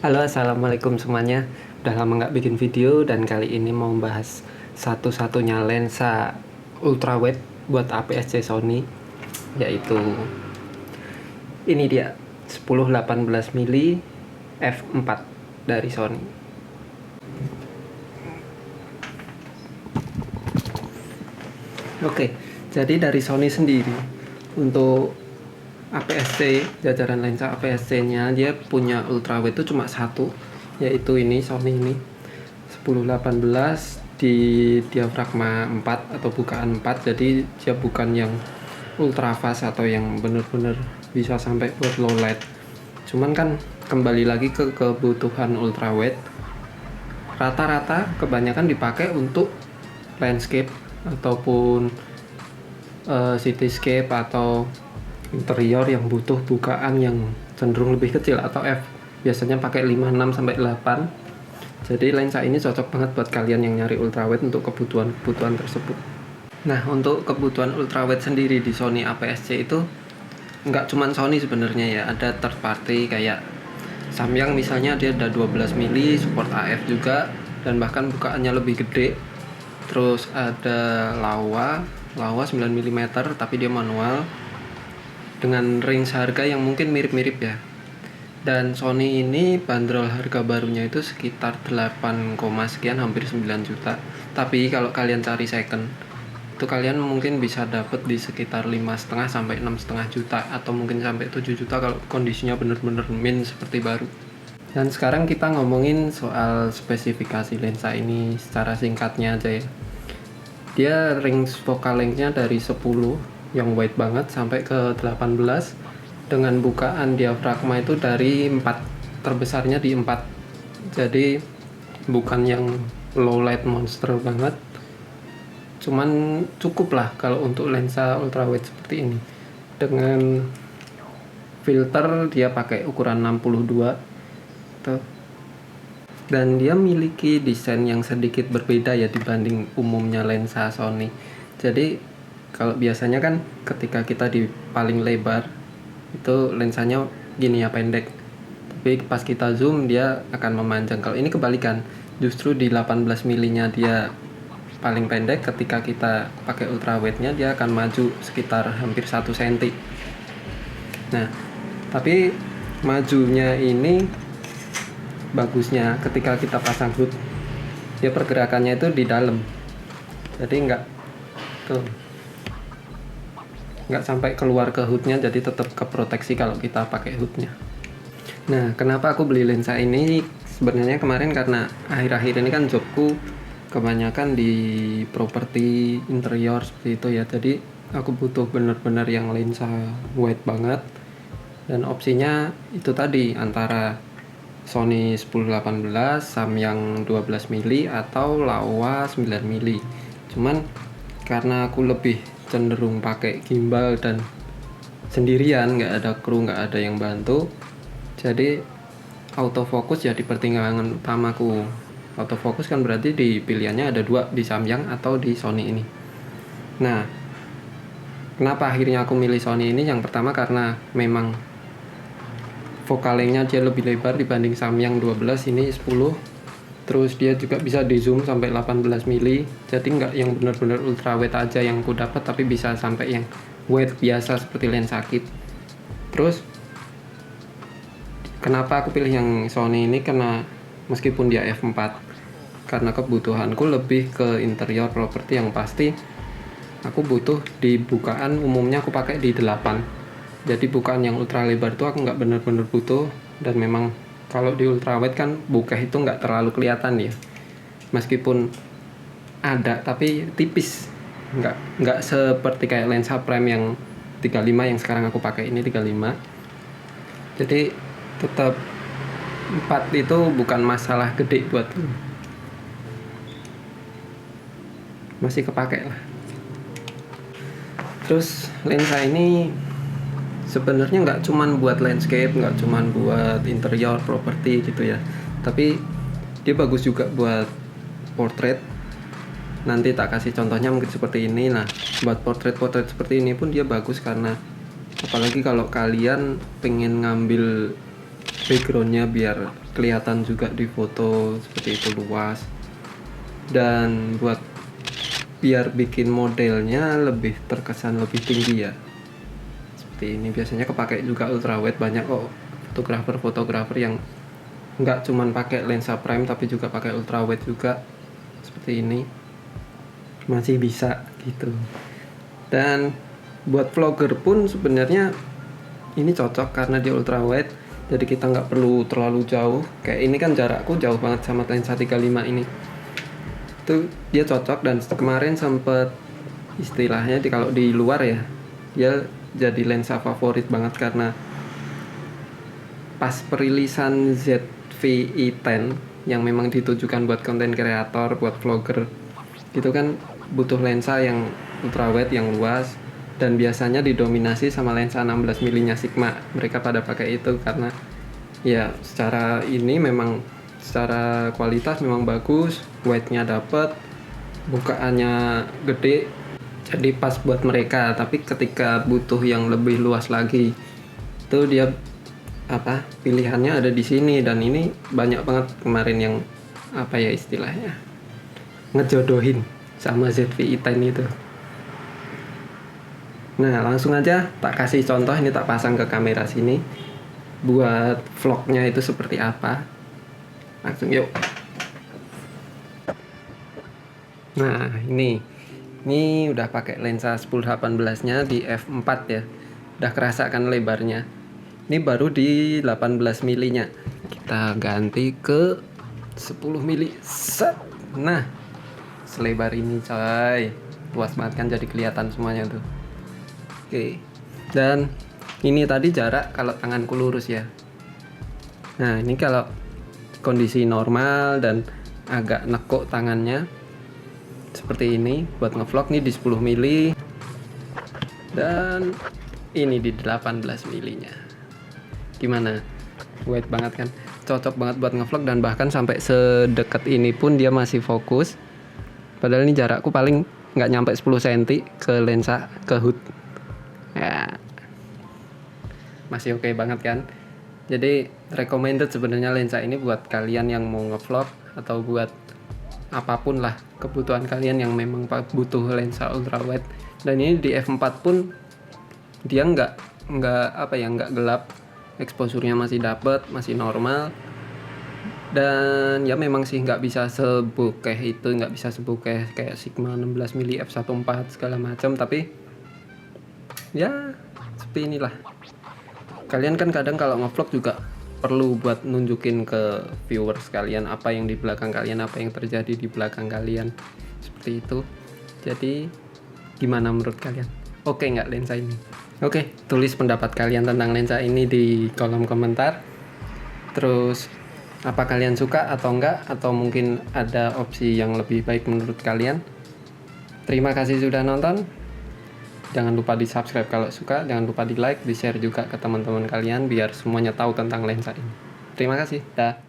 Halo, assalamualaikum semuanya. Udah lama nggak bikin video dan kali ini mau membahas satu-satunya lensa ultrawide buat APS-C Sony, yaitu ini dia 10-18 mili f4 dari Sony. Oke, jadi dari Sony sendiri untuk APS-C, jajaran lensa APS-C-nya dia punya ultrawide itu cuma satu, yaitu ini Sony ini 10-18 di diafragma 4 atau bukaan 4. Jadi dia bukan yang ultra fast atau yang bener-bener bisa sampai buat low light. Cuman kan kembali lagi ke kebutuhan ultrawide, rata-rata kebanyakan dipakai untuk landscape ataupun cityscape atau interior yang butuh bukaan yang cenderung lebih kecil atau f, biasanya pakai 56 sampai 8. Jadi lensa ini cocok banget buat kalian yang nyari ultrawide untuk kebutuhan tersebut. Nah, untuk kebutuhan ultrawide sendiri di Sony APS-C itu nggak cuman Sony sebenarnya ya, ada third party kayak Samyang misalnya, dia ada 12 mili, support AF juga, dan bahkan bukaannya lebih gede. Terus ada Laowa 9 mm tapi dia manual dengan range harga yang mungkin mirip-mirip ya. Dan Sony ini bandrol harga barunya itu sekitar 8, sekian, hampir 9 juta. Tapi kalau kalian cari second, itu kalian mungkin bisa dapet di sekitar 5,5 sampai 6,5 juta atau mungkin sampai 7 juta kalau kondisinya bener-bener min seperti baru. Dan sekarang kita ngomongin soal spesifikasi lensa ini secara singkatnya aja ya. Dia range focal length-nya dari 10 yang wide banget sampai ke 18 dengan bukaan diafragma itu dari 4, terbesarnya di 4. Jadi bukan yang low light monster banget, cuman cukup lah kalau untuk lensa ultrawide seperti ini. Dengan filter dia pakai ukuran 62 tuh. Dan dia memiliki desain yang sedikit berbeda ya dibanding umumnya lensa Sony. Jadi kalau biasanya kan ketika kita di paling lebar itu lensanya gini ya, pendek. Tapi pas kita zoom dia akan memanjang. Kalau ini kebalikan, justru di 18 milinya dia paling pendek, ketika kita pakai ultrawide-nya dia akan maju sekitar hampir 1 cm. Nah, tapi majunya ini bagusnya ketika kita pasang hood, dia pergerakannya itu di dalam, jadi nggak sampai keluar ke hoodnya, jadi tetap keproteksi kalau kita pakai hoodnya. Nah, kenapa aku beli lensa ini sebenarnya kemarin, karena akhir-akhir ini kan jobku kebanyakan di properti interior seperti itu ya, jadi aku butuh bener-bener yang lensa wide banget. Dan opsinya itu tadi antara Sony 10-18, Samyang 12 mili atau Laowa 9 mili. Cuman karena aku lebih cenderung pakai gimbal dan sendirian, nggak ada kru, nggak ada yang bantu, jadi autofocus jadi pertimbangan utamaku. Autofocus kan berarti di pilihannya ada 2, di Samyang atau di Sony ini. Nah, kenapa akhirnya aku milih Sony ini? Yang pertama karena memang focal length-nya dia lebih lebar dibanding Samyang 12, ini 10. Terus dia juga bisa di zoom sampai 18 mili. Jadi nggak yang benar-benar ultra wide aja yang aku dapat, tapi bisa sampai yang wide biasa seperti lensa kit. Terus kenapa aku pilih yang Sony ini? Karena meskipun dia f4, karena kebutuhanku lebih ke interior properti yang pasti aku butuh di bukaan, umumnya aku pakai di 8. Jadi bukaan yang ultra lebar itu aku nggak bener-bener butuh. Dan memang kalau di ultrawide kan bokeh itu nggak terlalu kelihatan ya, meskipun ada tapi tipis, nggak seperti kayak lensa prime yang 35 yang sekarang aku pakai ini 35. Jadi tetap 4 itu bukan masalah gede buat lu, masih kepake lah. Terus lensa ini sebenarnya nggak cuman buat landscape, nggak cuman buat interior properti gitu ya, tapi dia bagus juga buat portrait. Nanti tak kasih contohnya mungkin seperti ini. Nah, buat portrait seperti ini pun dia bagus, karena apalagi kalau kalian pengen ngambil backgroundnya biar kelihatan juga di foto seperti itu luas, dan buat biar bikin modelnya lebih terkesan lebih tinggi ya, seperti ini. Biasanya kepake juga ultrawide, banyak kok fotografer yang nggak cuman pakai lensa prime tapi juga pakai ultrawide juga, seperti ini masih bisa gitu. Dan buat vlogger pun sebenarnya ini cocok karena dia ultrawide, jadi kita nggak perlu terlalu jauh. Kayak ini kan jarakku jauh banget sama lensa 35 ini, itu dia cocok. Dan kemarin sempet istilahnya kalau di luar ya, dia jadi lensa favorit banget karena pas perilisan ZV-E10 yang memang ditujukan buat konten kreator, buat vlogger gitu kan, butuh lensa yang ultrawide yang luas, dan biasanya didominasi sama lensa 16 mm nya Sigma. Mereka pada pakai itu karena ya secara ini memang secara kualitas memang bagus, wide-nya dapet, bukaannya gede, jadi pas buat mereka. Tapi ketika butuh yang lebih luas lagi, itu dia pilihannya ada di sini. Dan ini banyak banget kemarin yang istilahnya ngejodohin sama ZV-E10 itu. Nah, langsung aja tak kasih contoh, ini tak pasang ke kamera sini buat vlognya itu seperti apa. Langsung yuk. Nah, ini udah pakai lensa 10-18 nya di f4 ya. Udah kerasa kan lebarnya. Ini baru di 18 mm nya. Kita ganti ke 10 mm. Set. Nah, selebar ini coy. Luas banget kan, jadi kelihatan semuanya tuh. Oke. Dan ini tadi jarak kalau tanganku lurus ya. Nah, ini kalau kondisi normal dan agak nekuk tangannya seperti ini buat ngevlog nih di 10 mili, dan ini di 18 milinya. Gimana? Wide banget kan? Cocok banget buat ngevlog, dan bahkan sampai sedekat ini pun dia masih fokus. Padahal ini jarakku paling nggak nyampe 10 cm ke lensa, ke hood. Ya, masih oke banget kan? Jadi recommended sebenarnya lensa ini buat kalian yang mau ngevlog atau buat apapun lah kebutuhan kalian yang memang butuh lensa ultrawide. Dan ini di f4 pun dia nggak gelap, exposure-nya masih dapet, masih normal. Dan ya memang sih nggak bisa sebokeh itu, nggak bisa sebokeh kayak Sigma 16 mm f1.4 segala macam, tapi ya seperti inilah. Kalian kan kadang kalau ngevlog juga perlu buat nunjukin ke viewers kalian apa yang di belakang kalian, apa yang terjadi di belakang kalian, seperti itu. Jadi gimana menurut kalian? Oke nggak lensa ini? Oke, tulis pendapat kalian tentang lensa ini di kolom komentar. Terus apa kalian suka atau enggak, atau mungkin ada opsi yang lebih baik menurut kalian? Terima kasih sudah nonton. Jangan lupa di subscribe kalau suka, jangan lupa di like, di share juga ke teman-teman kalian biar semuanya tahu tentang lensa ini. Terima kasih, dah.